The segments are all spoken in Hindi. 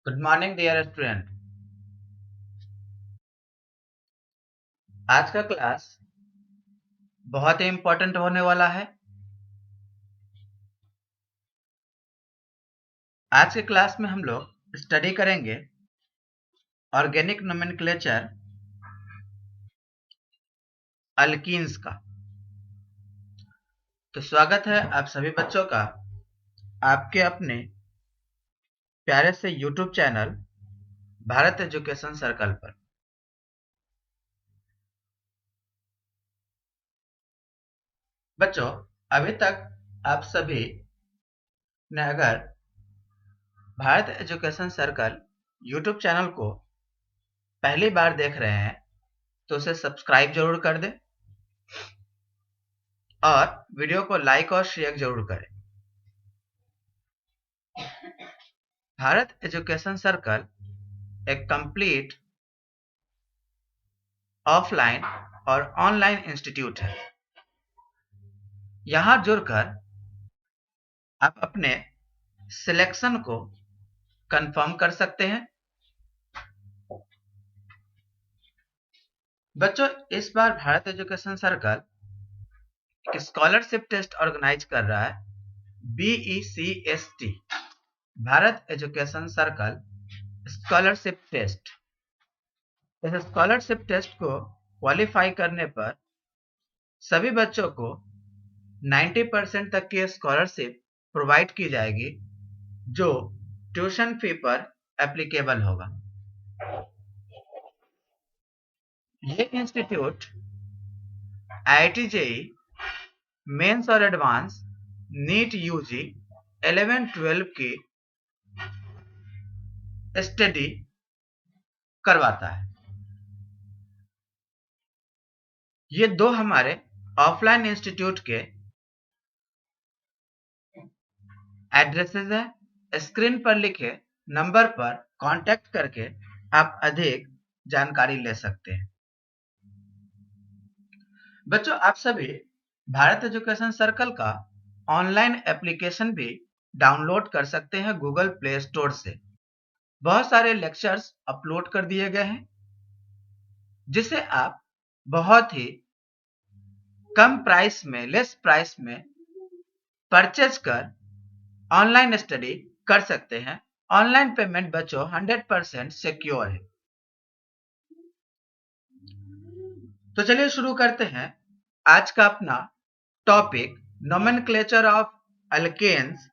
Good morning dear student. आज का क्लास बहुत ही इंपॉर्टेंट होने वाला है। आज के क्लास में हम लोग स्टडी करेंगे ऑर्गेनिक नोमेनक्लेचर अल्कीन्स का। तो स्वागत है आप सभी बच्चों का आपके अपने प्यारे से YouTube channel Bharat Education circle पर। बच्चों, अभी तक आप सभी ने अगर Bharat Education circle YouTube channel को पहली बार देख रहे हैं तो उसे सब्सक्राइब जरूर कर दें और वीडियो को लाइक और शेयर जरूर करें। भारत एजुकेशन सर्कल एक कंप्लीट ऑफलाइन और ऑनलाइन इंस्टीट्यूट है। यहां जुड़कर आप अपने सिलेक्शन को कंफर्म कर सकते हैं। बच्चों, इस बार भारत एजुकेशन सर्कल एक स्कॉलरशिप टेस्ट ऑर्गेनाइज कर रहा है, BECST, Bharat Education Circle scholarship test. इस स्कॉलरशिप टेस्ट को क्वालिफाई करने पर सभी बच्चों को 90% तक की स्कॉलरशिप प्रोवाइड की जाएगी, जो ट्यूशन फी पर एप्लीकेबल होगा। ये इंस्टीट्यूट IIT JEE मेंस और एडवांस नीट UG 11-12 की स्टडी करवाता है। ये दो हमारे ऑफलाइन इंस्टीट्यूट के एड्रेसेस है। स्क्रीन पर लिखे नंबर पर कांटेक्ट करके आप अधिक जानकारी ले सकते हैं। बच्चों, आप सभी भारत एजुकेशन सर्कल का ऑनलाइन एप्लीकेशन भी डाउनलोड कर सकते हैं गूगल प्ले स्टोर से। बहुत सारे लेक्चर्स अपलोड कर दिए गए हैं, जिसे आप बहुत ही कम प्राइस में, लेस प्राइस में परचेज कर ऑनलाइन स्टडी कर सकते हैं। ऑनलाइन पेमेंट बच्चों 100% सिक्योर है। तो चलिए शुरू करते हैं आज का अपना topic, nomenclature of alkenes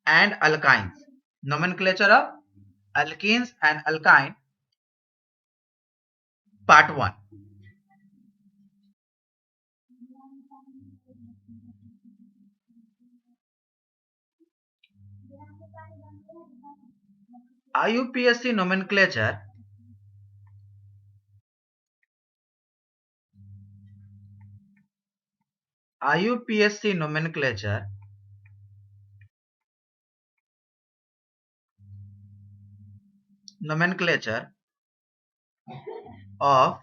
and alkynes. Nomenclature of alkenes and alkyne, part 1। IUPAC nomenclature of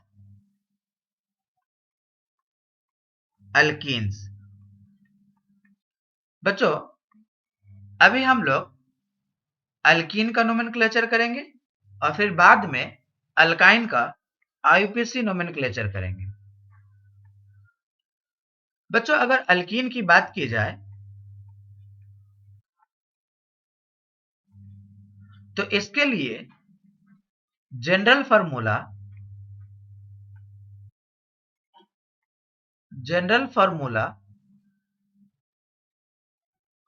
alkenes। बच्चों, अभी हम लोग अल्कीन का नोमेनक्लेचर करेंगे और फिर बाद में अल्काइन का IUPAC नोमेनक्लेचर करेंगे। बच्चों, अगर अल्कीन की बात की जाए तो इसके लिए जनरल फार्मूला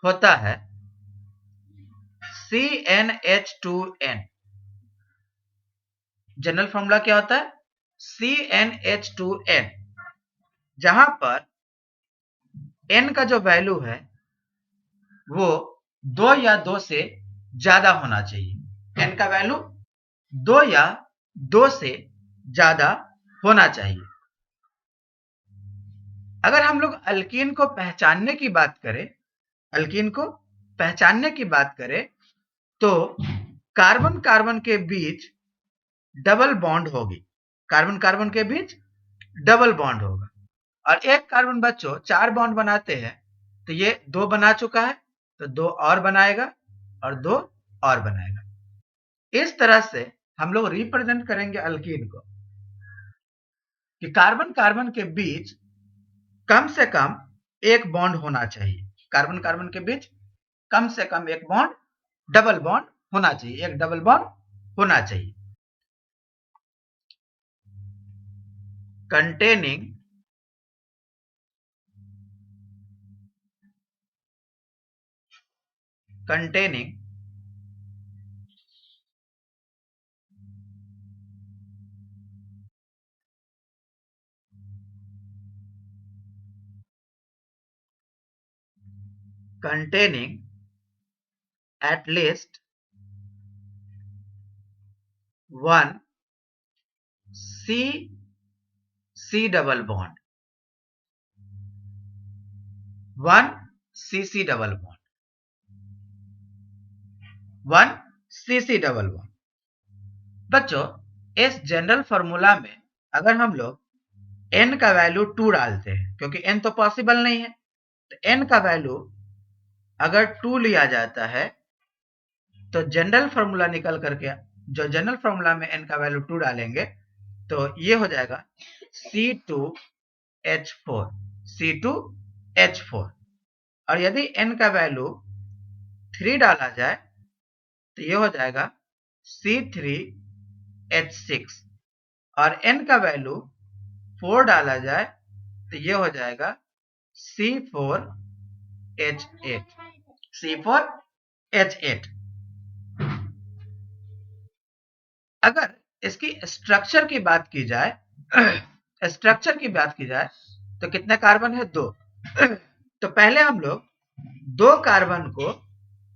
होता है CnH2n। जनरल फार्मूला क्या होता है? CnH2n, जहां पर n का जो वैल्यू है वो 2 या 2 से ज्यादा होना चाहिए। n का वैल्यू 2 या 2 से ज्यादा होना चाहिए। अगर हम लोग अल्कीन को पहचानने की बात करें तो कार्बन कार्बन के बीच डबल बॉन्ड होगी। कार्बन कार्बन के बीच डबल बॉन्ड होगा और एक कार्बन बच्चों 4 बॉन्ड बनाते हैं, तो ये 2 बना चुका है तो 2 और बनाएगा और 2 और बनाएगा। इस तरह से हम लोग रिप्रेजेंट करेंगे अल्कीन को कि कार्बन कार्बन के बीच कम से कम एक बॉन्ड होना चाहिए। कार्बन कार्बन के बीच कम से कम एक बॉन्ड, डबल बॉन्ड होना चाहिए, एक डबल बॉन्ड होना चाहिए। Containing containing containing at least one C double bond, one CC double bond, one CC double bond। बच्चों, इस जनरल फॉर्मूला में अगर हम लोग n का वैल्यू 2 डालते हैं, क्योंकि n तो पॉसिबल नहीं है, तो n का वैल्यू अगर 2 लिया जाता है तो जनरल फॉर्मूला निकल करके, जो जनरल फॉर्मूला में n का वैल्यू 2 डालेंगे तो ये हो जाएगा C2H4, C2H4। और यदि n का वैल्यू 3 डाला जाए तो ये हो जाएगा C3H6, और n का वैल्यू 4 डाला जाए तो ये हो जाएगा C4H8, C4H8। अगर इसकी स्ट्रक्चर की बात की जाए स्ट्रक्चर की बात की जाए तो कितने कार्बन है? 2। तो पहले हम लोग 2 कार्बन को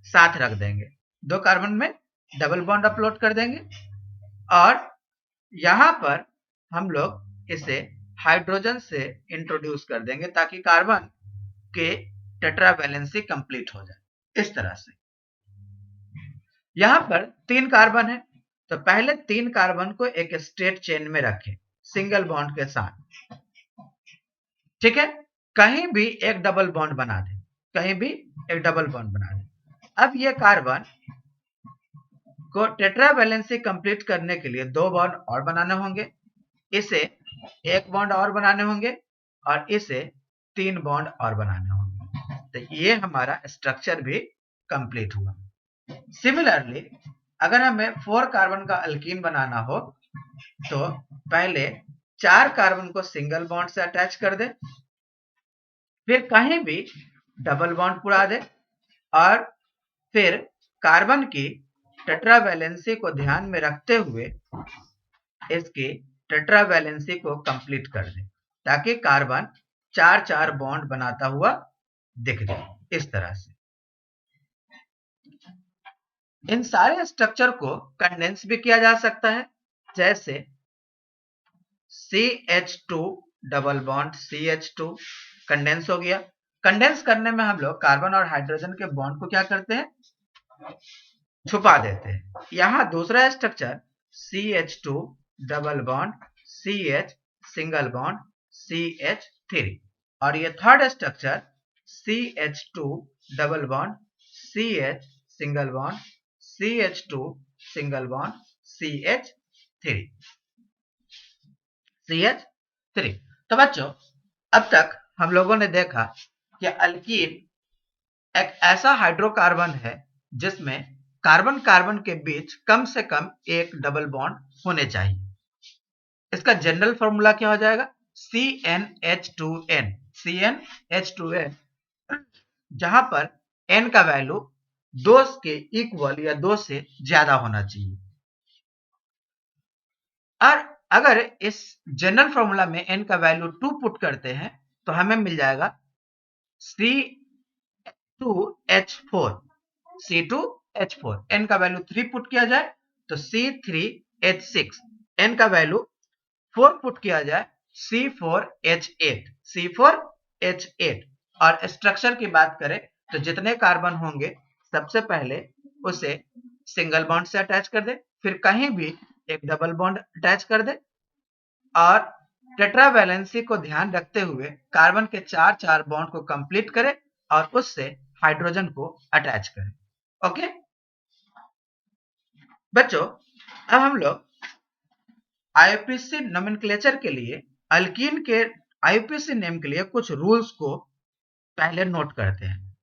साथ रख देंगे, 2 कार्बन में डबल बॉन्ड अपलोड कर देंगे, और यहां पर हम लोग इसे हाइड्रोजन से इंट्रोड्यूस कर देंगे ताकि कार्बन के टेट्रा वैलेंसी कंप्लीट हो जाए। इस तरह से यहां पर 3 कार्बन है, तो पहले 3 कार्बन को एक स्ट्रेट चेन में रखें सिंगल बॉन्ड के साथ, ठीक है। कहीं भी एक डबल बॉन्ड बना दें, कहीं भी एक डबल बॉन्ड बना दें। अब ये कार्बन को टेट्रा वैलेंसी कंप्लीट करने के लिए 2 बॉन्ड और बनाने होंगे, इसे 1 बॉन्ड और बनाने होंगे, और इसे 3 बॉन्ड और बनाने होंगे। तो ये हमारा स्ट्रक्चर भी कंप्लीट हुआ। सिमिलरली अगर हमें 4 कार्बन का अल्कीन बनाना हो तो पहले 4 कार्बन को सिंगल बॉन्ड से अटैच कर दे, फिर कहीं भी डबल बॉन्ड पुरा दे, और फिर कार्बन की टेट्रा वैलेंसी को ध्यान में रखते हुए इसकी टेट्रा वैलेंसी को कंप्लीट कर दे ताकि कार्बन 4-4 बॉन्ड बनाता हुआ दिख जाए। इस तरह से इन सारे स्ट्रक्चर को कंडेंस भी किया जा सकता है, जैसे CH2 double bond CH2 condense हो गया। कंडेंस करने में हम लोग कार्बन और हाइड्रोजन के बॉन्ड को क्या करते हैं? छुपा देते हैं। यहां दूसरा structure CH2 double bond CH single bond CH3, और ये third structure CH2 double bond CH single bond CH2 single bond CH3, CH3। तो बच्चों, अब तक हम लोगों ने देखा कि अल्कीन एक ऐसा हाइड्रोकार्बन है जिसमें कार्बन कार्बन के बीच कम से कम एक डबल बॉन्ड होने चाहिए। इसका जनरल फॉर्मूला क्या हो जाएगा? CnH2n, CnH2n, जहां पर n का वैल्यू 2 के इक्वल या 2 से ज्यादा होना चाहिए। और अगर इस जनरल फॉर्मूला में n का वैल्यू 2 पुट करते हैं तो हमें मिल जाएगा C2H4, C2H4। n का वैल्यू 3 पुट किया जाए तो C3H6, n का वैल्यू 4 पुट किया जाए C4H8, C4H8। और स्ट्रक्चर की बात करें तो जितने कार्बन होंगे सबसे पहले उसे सिंगल बॉन्ड से अटैच कर दे, फिर कहीं भी एक डबल बॉन्ड अटैच कर दे, और टेट्रा वैलेंसी को ध्यान रखते हुए कार्बन के 4-4 बॉन्ड को कंप्लीट करे और उससे हाइड्रोजन को अटैच करे। ओके। बच्चों, अब हम लोग आईयूपीएसी नोमेनक्लेचर के लिए अल्कीन के आईयूपीएसी नेम के लिए कुछ रूल्स को पहले नोट करते हैं।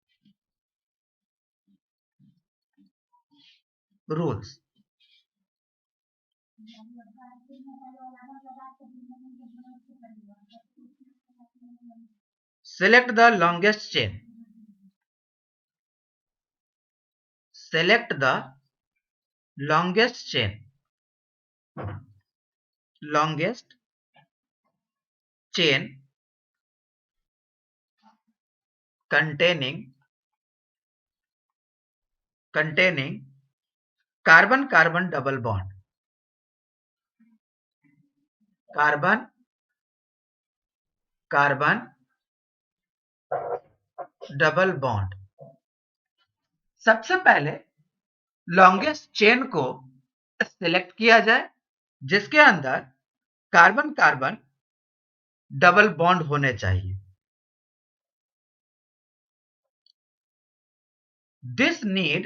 Rules. Select the longest chain. Select the longest chain. Longest chain containing carbon carbon double bond. Carbon carbon double bond. सबसे पहले लॉन्गेस्ट चेन को सिलेक्ट किया जाए जिसके अंदर कार्बन कार्बन डबल बॉन्ड होने चाहिए। This need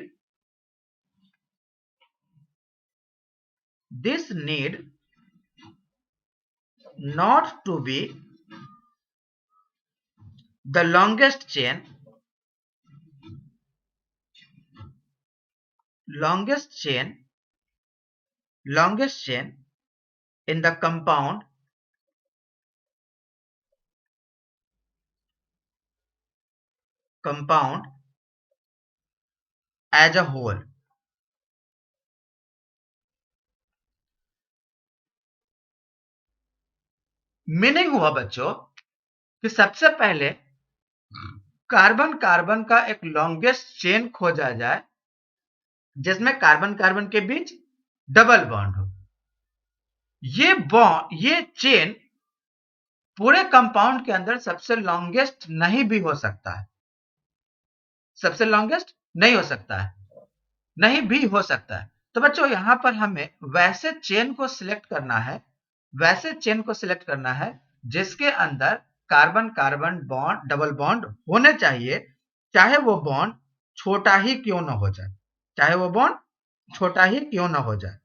not to be the longest chain in the compound as a whole. Meaning हुआ बच्चों कि सबसे पहले कार्बन कार्बन का एक लॉन्गेस्ट चेन खोजा जाए जिसमें कार्बन कार्बन के बीच डबल बॉन्ड हो। ये चेन पूरे कंपाउंड के अंदर सबसे लॉन्गेस्ट नहीं भी हो सकता है। सबसे लॉन्गेस्ट नहीं हो सकता है, नहीं भी हो सकता है। तो बच्चों यहां पर हमें वैसे चेन को सिलेक्ट करना है जिसके अंदर carbon carbon bond double bond होने चाहिए, चाहे वो बॉन्ड छोटा ही क्यों ना हो जाए, चाहे वो बॉन्ड छोटा ही क्यों ना हो जाए।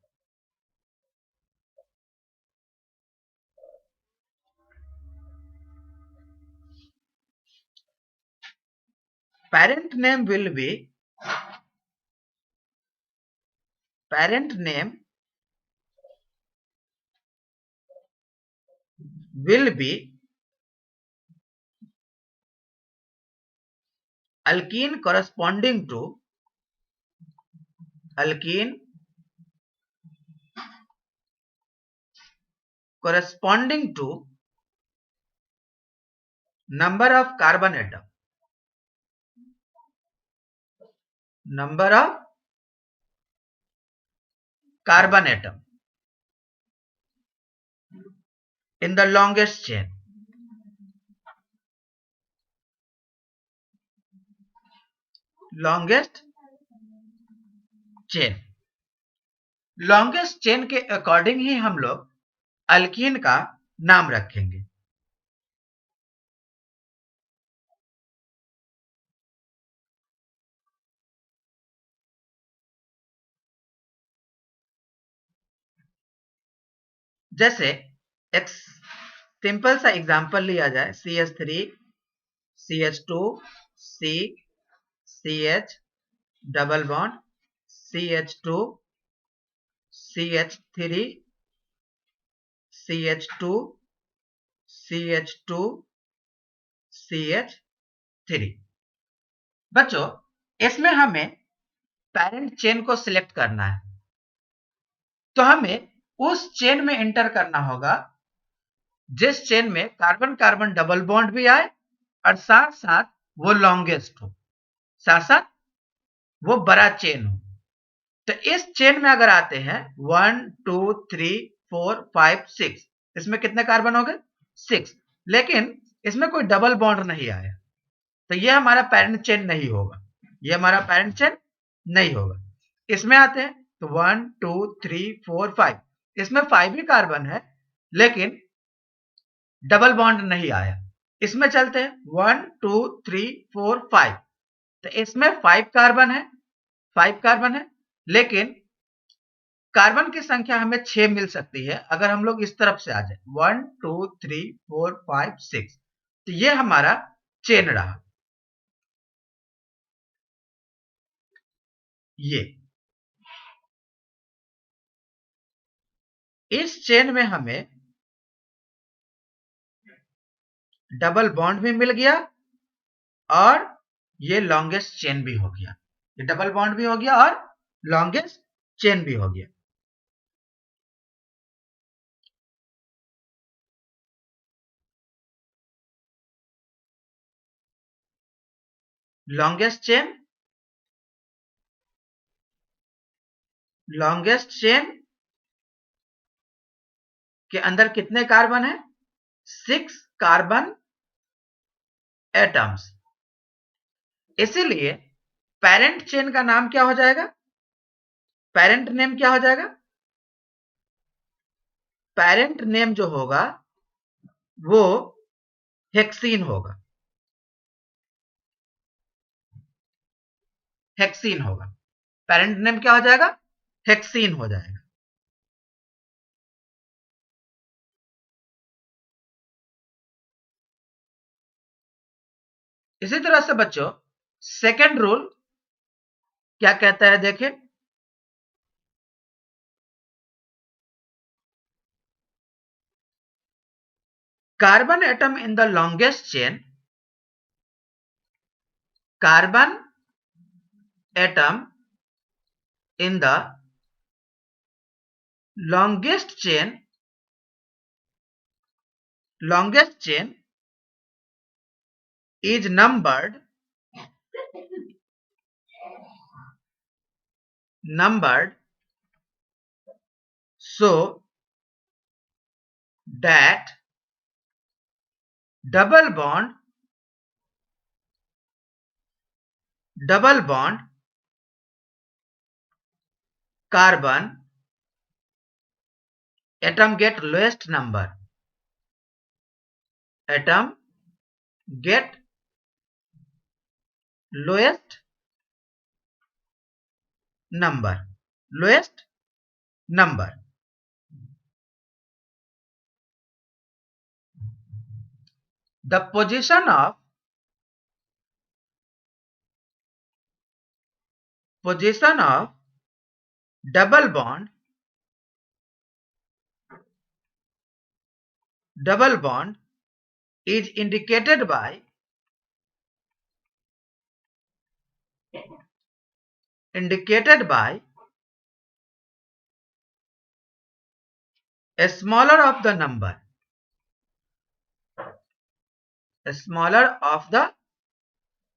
Parent name will be alkene corresponding to number of carbon atom, in the longest chain. Longest chain के अकॉर्डिंग ही हम लोग अल्कीन का नाम रखेंगे। जैसे एक सिंपल सा एग्जांपल लिया जाए, CH3 CH2 C CH double bond CH2 CH3 CH2 CH2 CH3। बच्चों इसमें हमें पेरेंट चेन को सिलेक्ट करना है, तो हमें उस चेन में एंटर करना होगा जिस चेन में कार्बन कार्बन डबल बॉन्ड भी आए और साथ साथ वो लॉन्गेस्ट हो, साथ साथ वो बड़ा चेन हो। तो इस चेन में अगर आते हैं 1 2 3 4 5 6, इसमें कितने कार्बन हो गए? 6, लेकिन इसमें कोई डबल बॉन्ड नहीं आया, तो ये हमारा पेरेंट चेन नहीं होगा, ये हमारा पेरेंट चेन नहीं होगा। इसमें आते हैं तो 1 2 3 4 5, इसमें 5 ही कार्बन है लेकिन डबल बॉन्ड नहीं आया। इसमें चलते हैं 1 2 3 4 5, तो इसमें 5 कार्बन है लेकिन कार्बन की संख्या हमें 6 मिल सकती है अगर हम लोग इस तरफ से आ जाए 1 2 3 4 5 6, तो ये हमारा चेन रहा। ये इस चेन में हमें डबल बॉन्ड भी मिल गया और ये लॉन्गेस्ट चेन भी हो गया। ये डबल बॉन्ड भी हो गया और लॉन्गेस्ट चेन भी हो गया। लॉन्गेस्ट चेन के अंदर कितने कार्बन है? 6 कार्बन एटम्स। इसीलिए पेरेंट चेन का नाम क्या हो जाएगा? पेरेंट नेम क्या हो जाएगा? पेरेंट नेम जो होगा वो हेक्सीन होगा। हेक्सीन होगा। पेरेंट नेम क्या हो जाएगा? हेक्सीन हो जाएगा। इसी तरह से बच्चों सेकेंड रूल क्या कहता है देखें। Carbon atom in the longest chain, carbon atom in the longest chain is numbered so that double bond carbon atom get lowest number. Atom get lowest number. Lowest number. The position of double bond is indicated by a smaller of the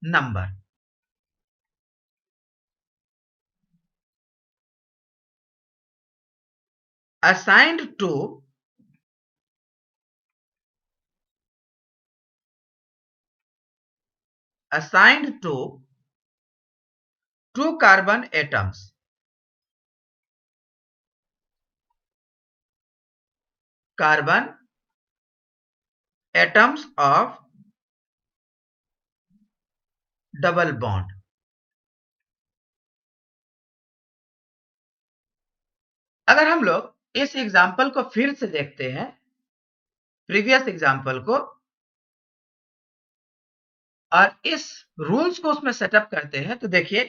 number. Assigned to two carbon atoms. Carbon atoms of double bond. अगर हम लोग इस एग्जाम्पल को फिर से देखते हैं, प्रीवियस एग्जाम्पल को, और इस रूल्स को उसमें सेटअप करते हैं, तो देखिए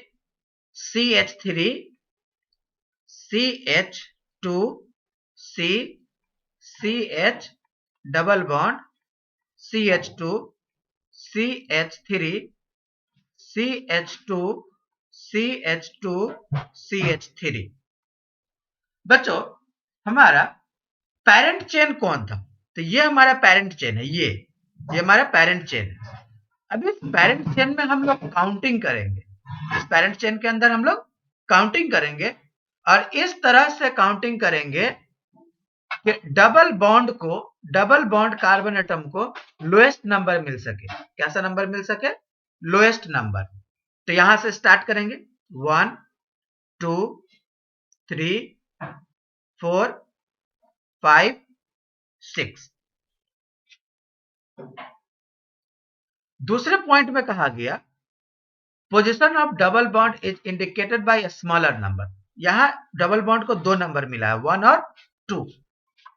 CH3 CH2 C CH double bond CH2 CH3 CH2 CH2 CH3। बच्चों हमारा पेरेंट चेन कौन था? तो ये हमारा पेरेंट चेन है। ये हमारा पेरेंट चेन है। अब इस पेरेंट चेन में हम लोग काउंटिंग करेंगे। इस पेरेंट चेन के अंदर हम लोग काउंटिंग करेंगे और इस तरह से काउंटिंग करेंगे कि डबल बॉन्ड कार्बन एटम को लोएस्ट नंबर मिल सके। कैसा नंबर मिल सके? Lowest number. तो यहां से स्टार्ट करेंगे 1 2 3 4 5 6। दूसरे पॉइंट में कहा गया position of double bond is indicated by a smaller number. यहाँ डबल बॉन्ड को 2 नंबर मिला है, 1 और 2।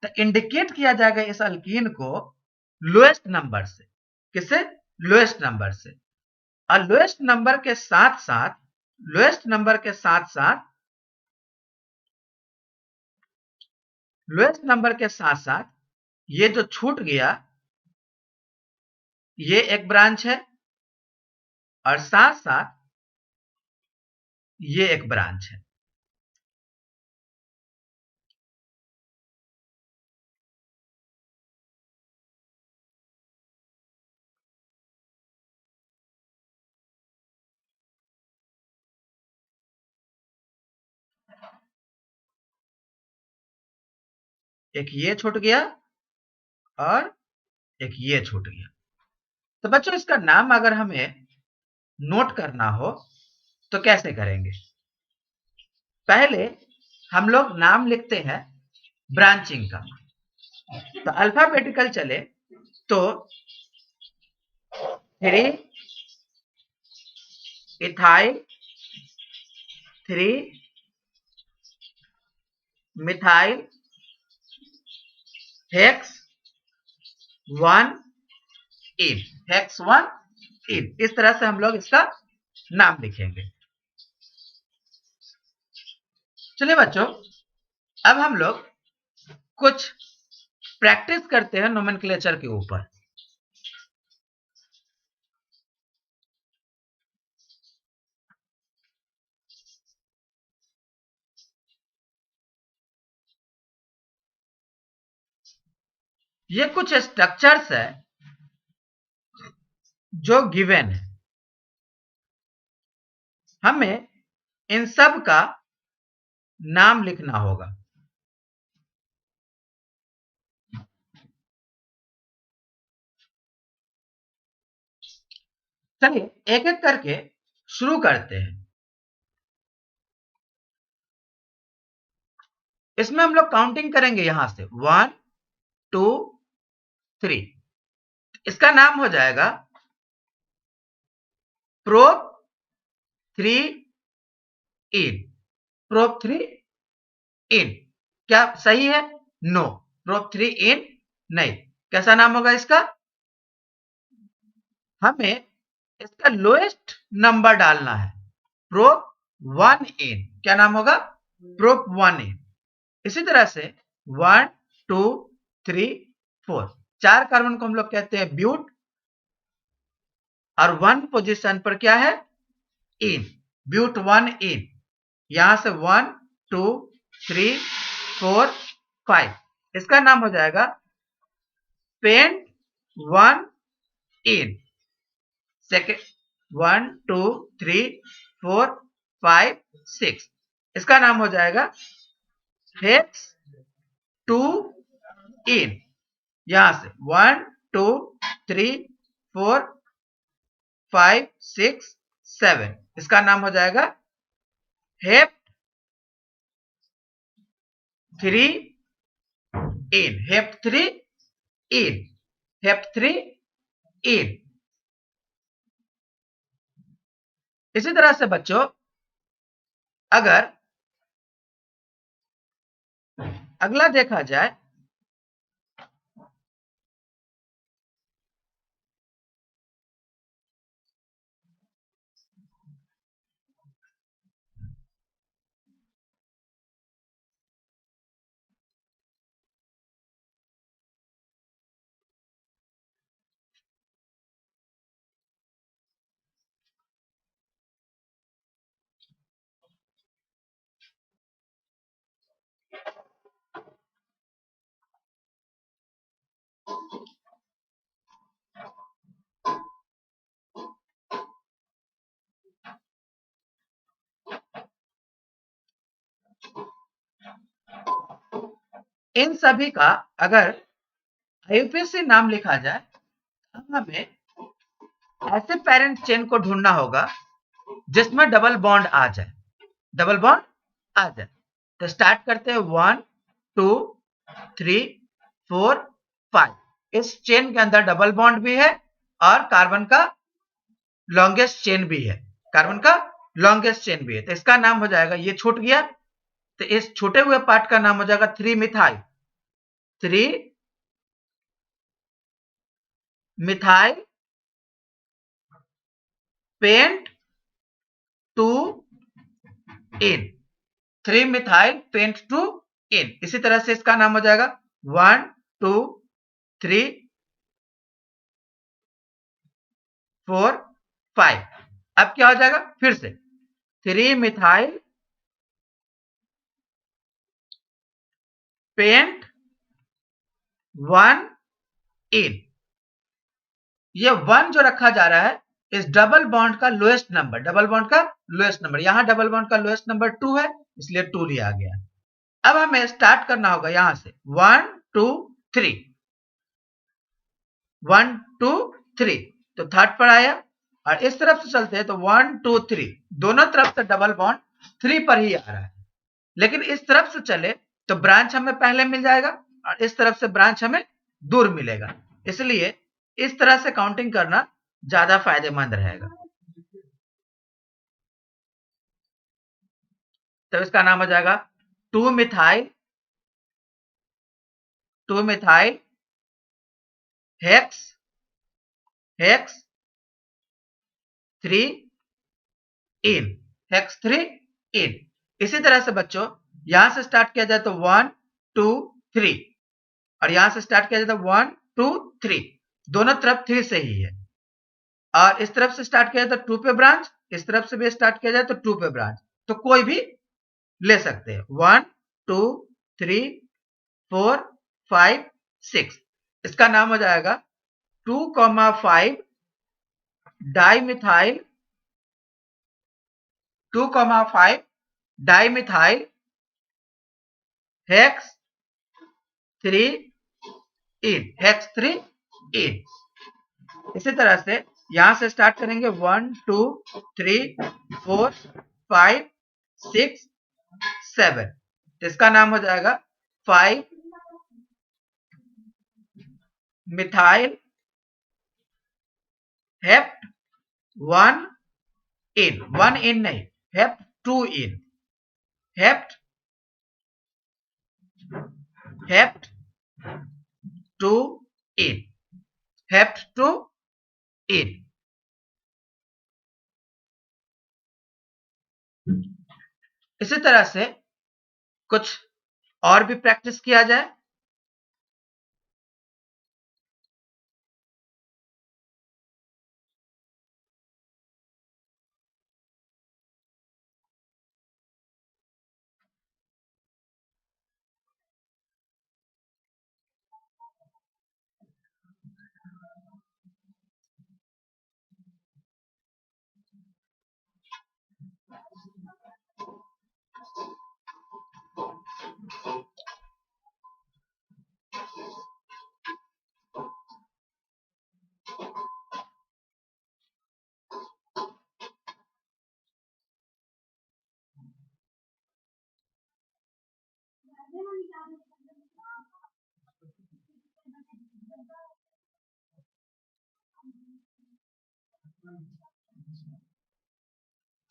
तो इंडिकेट किया जाएगा इस अल्कीन को लोएस्ट नंबर से। किससे? लोएस्ट नंबर से। और लोएस्ट नंबर के साथ साथ लोएस्ट नंबर के साथ साथ लोएस्ट नंबर के साथ साथ ये जो छूट गया ये एक ब्रांच है, और साथ साथ ये एक ब्रांच है। एक ये छूट गया और एक ये छूट गया। तो बच्चों इसका नाम अगर हमें नोट करना हो तो कैसे करेंगे? पहले हम लोग नाम लिखते हैं ब्रांचिंग का। तो अल्फाबेटिकल चले तो 3 इथाइल, 3 मिथाइल, हेक्स 1 इन, हेक्स 1 इन। इस तरह से हम लोग इसका नाम लिखेंगे। चलिए बच्चों, अब हम लोग कुछ प्रैक्टिस करते हैं नोमेनक्लेचर के ऊपर। ये कुछ स्ट्रक्चर्स है जो गिवन है, हमें इन सब का नाम लिखना होगा। चलिए एक एक करके शुरू करते हैं। इसमें हम लोग काउंटिंग करेंगे यहां से 1 2 3। इसका नाम हो जाएगा प्रोप 3 इन। प्रोप 3 इन क्या सही है? नो, प्रोप 3 इन नहीं। कैसा नाम होगा इसका? हमें इसका लोएस्ट नंबर डालना है, प्रोप 1 इन। क्या नाम होगा? प्रोप 1 इन। इसी तरह से 1 2 3 4, 4 कार्बन को हम लोग कहते हैं ब्यूट, और 1 पोजीशन पर क्या है? इन, ब्यूट 1 इन। यहां से 1 2 3 4 5, इसका नाम हो जाएगा पेंट 1 इन। सेकेंड 1 2 3 4 5 6, इसका नाम हो जाएगा हेक्स 2 इन। यहां से 1 2 3 4 5 6 7, इसका नाम हो जाएगा हेप 3 इन। हेप 3 इन, हेप 3 इन। इसी तरह से बच्चों अगर अगला देखा जाए इन सभी का अगर आईयूपीएसी नाम लिखा जाए तो हमें ऐसे पेरेंट चेन को ढूंढना होगा जिसमें डबल बॉन्ड आ जाए, डबल बॉन्ड आ जाए। तो स्टार्ट करते हैं 1 2 3 4 5। इस चेन के अंदर डबल बॉन्ड भी है और कार्बन का लॉन्गेस्ट चेन भी है, कार्बन का लॉन्गेस्ट चेन भी है। तो इसका नाम हो जाएगा, ये छूट गया तो इस छोटे हुए पार्ट का नाम हो जाएगा 3 methyl, 3 methyl pent two ene, 3 methyl pent two ene. इसी तरह से इसका नाम हो जाएगा 1 2 3 4 5। अब क्या हो जाएगा, फिर से 3 मिथाइल पेंट 1 इन। ये 1 जो रखा जा रहा है इस डबल बॉन्ड का लोएस्ट नंबर, डबल बॉन्ड का लोएस्ट नंबर, यहां डबल बॉन्ड का लोएस्ट नंबर 2 है, इसलिए 2 लिया गया। अब हमें स्टार्ट करना होगा यहां से 1 2 3, 1 2 3, तो थर्ड पर आया और इस तरफ से चलते हैं तो 1 2 3, दोनों तरफ से डबल बॉन्ड 3 पर ही आ रहा है। लेकिन इस तरफ से चले तो ब्रांच हमें पहले मिल जाएगा और इस तरफ से ब्रांच हमें दूर मिलेगा, इसलिए इस तरह से काउंटिंग करना ज्यादा फायदेमंद रहेगा। तो इसका नाम हो जाएगा 2 मिथाइल हेक्स हेक्स 3 इन, हेक्स 3 इन। इसी तरह से बच्चों यहां से स्टार्ट किया जाए तो 1 2 3 और यहां से स्टार्ट किया जाए तो 1 2 3, दोनों तरफ 3 से ही है। और इस तरफ से स्टार्ट किया जाए तो 2 पे ब्रांच, इस तरफ से भी स्टार्ट किया जाए तो 2 पे ब्रांच, तो कोई भी ले सकते हैं। 1 2 3 4 5 6, इसका नाम हो जाएगा 2,5 डाइमिथाइल 2,5 डाइमिथाइल हेक्स 3 इन, हेक्स 3 इन। इसी तरह से यहां से स्टार्ट करेंगे 1 2 3 4 5 6 7, इसका नाम हो जाएगा 5 मिथाइल हेप्ट 1 इन, 1 इन नहीं, हेप्ट 2 इन, हेप्ट 2 इन, हेप्ट 2 इन। इसी तरह से कुछ और भी प्रैक्टिस किया जाए।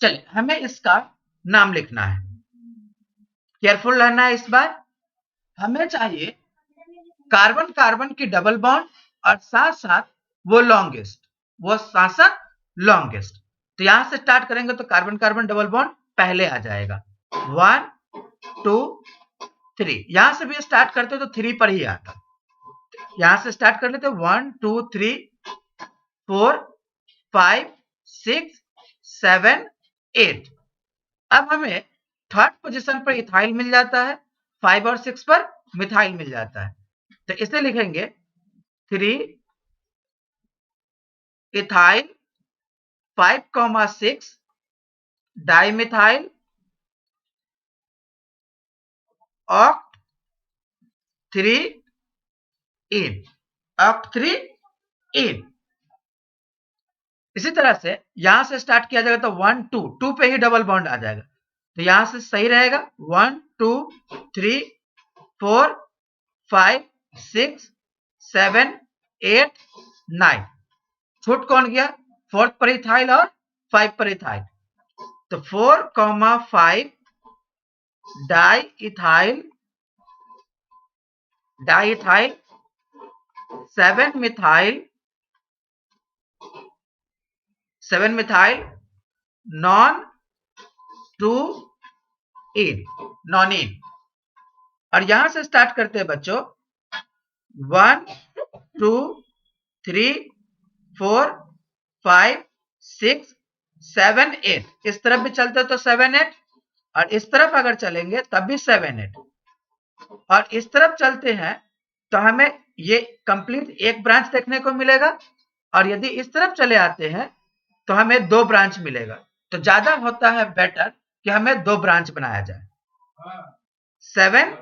चलिए हमें इसका नाम लिखना है, केयरफुल रहना है। इस बार हमें चाहिए कार्बन कार्बन की डबल बॉन्ड और साथ साथ वो लॉन्गेस्ट, वो साथ साथ लॉन्गेस्ट। तो यहां से स्टार्ट करेंगे तो कार्बन कार्बन डबल बॉन्ड पहले आ जाएगा 1 2 3, यहां से भी स्टार्ट करते तो 3 पर ही आता, यहां से स्टार्ट कर लेते 1 2 3 4 5 6 7 8। अब हमें थर्ड पोजीशन पर इथाइल मिल जाता है, 5 और 6 पर मिथाइल मिल जाता है, तो इसे लिखेंगे 3 इथाइल 5,6 डाइमिथाइल ऑक्ट 3 इन, ऑक्ट 3 इन। इसी तरह से यहां से स्टार्ट किया जाएगा तो 1 2 2 पे ही डबल बॉन्ड आ जाएगा, तो यहां से सही रहेगा 1 2 3 4 5 6 7 8 9, छूट कौन गया, फोर्थ पर इथाइल और 5 पर इथाइल, तो 4,5 डाइइथाइल 7 मिथाइल नॉन टू इन नॉनिन। और यहां से स्टार्ट करते हैं बच्चों 1 2 3 4 5 6 7 8। इस तरफ भी चलते तो 7 8 और इस तरफ अगर चलेंगे तब भी 7 8 और इस तरफ चलते हैं तो हमें ये कंप्लीट एक ब्रांच देखने को मिलेगा और यदि इस तरफ चले आते हैं तो हमें 2 ब्रांच मिलेगा। तो ज्यादा होता है बेटर कि हमें 2 ब्रांच बनाया जाए 7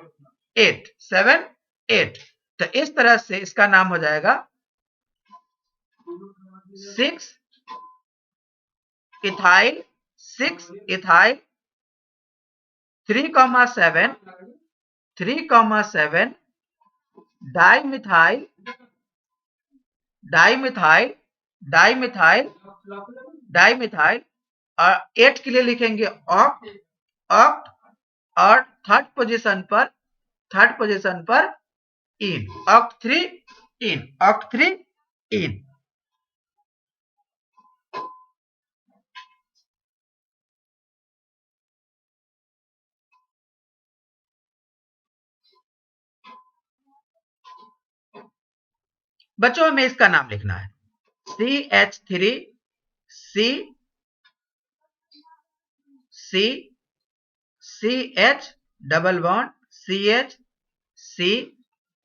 8 7 8। तो इस तरह से इसका नाम हो जाएगा 6 ethyl 6 ethyl 3,7 3,7 dimethyl dimethyl dimethyl dimethyl और 8 के लिए लिखेंगे ऑक्ट ऑक्ट और थर्ड पोजीशन पर इन ऑक्ट 3 इन। बच्चों हमें इसका नाम लिखना है CH3 CH double bond CH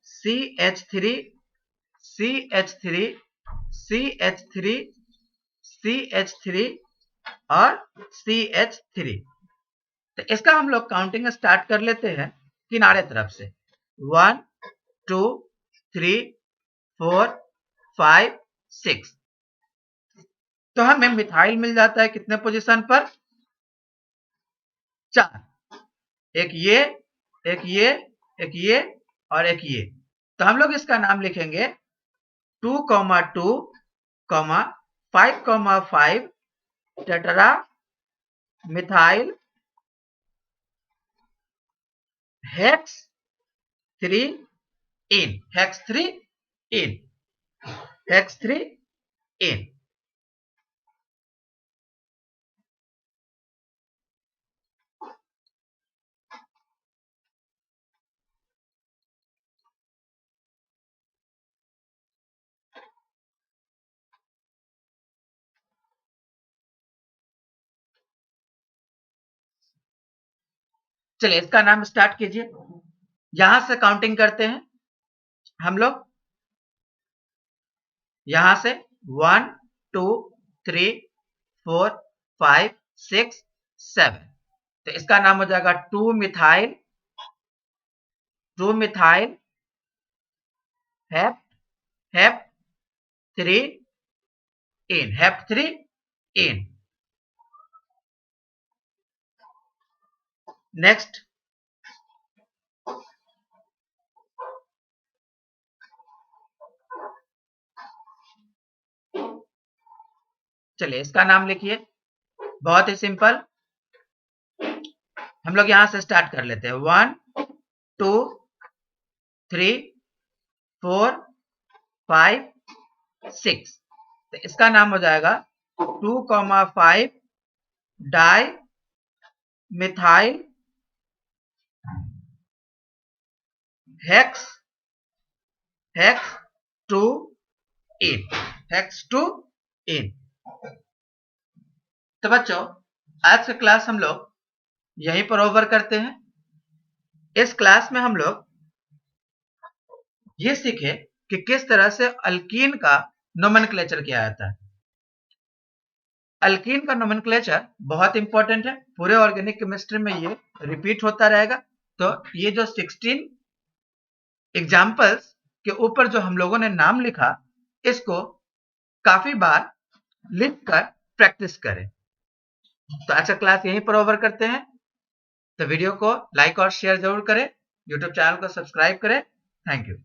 CH3 CH3 और CH3। तो इसका हम लोग काउंटिंग स्टार्ट कर लेते हैं किनारे तरफ से 1 2 3 4 5 6। तो हमें मिथाइल मिल जाता है कितने पोजीशन पर 4। एक ये और एक ये। तो हम लोग इसका नाम लिखेंगे 2,2, 5,5 टेट्रा मिथाइल हेक्स 3 इन हेक्स 3 इन। चलिए इसका नाम स्टार्ट कीजिए। यहां से काउंटिंग करते हैं हम लोग यहां से 1 2 3 4 5 6 7। तो इसका नाम हो जाएगा 2 मिथाइल हेप 3 इन। नेक्स्ट चलिए इसका नाम लिखिए। बहुत ही सिंपल, हम लोग यहां से स्टार्ट कर लेते हैं 1 2 3 4 5 6। तो इसका नाम हो जाएगा 2,5 डाई मिथाइल हेक्स 2 इन। तो बच्चों आज का क्लास हम लोग यहीं पर ओवर करते हैं। इस क्लास में हम लोग ये सीखे कि किस तरह से अल्कीन का नोमेनक्लेचर किया जाता है। अल्कीन का नोमेनक्लेचर बहुत इंपॉर्टेंट है, पूरे ऑर्गेनिक केमिस्ट्री में ये रिपीट होता रहेगा। तो ये जो 16 एग्जाम्पल्स के ऊपर जो हम लोगों ने नाम लिखा, इसको काफी बार लिख कर प्रैक्टिस करें। तो आज का क्लास यहीं पर ओवर करते हैं। तो वीडियो को लाइक और शेयर जरूर करें, यूट्यूब चैनल को सब्सक्राइब करें। Thank you.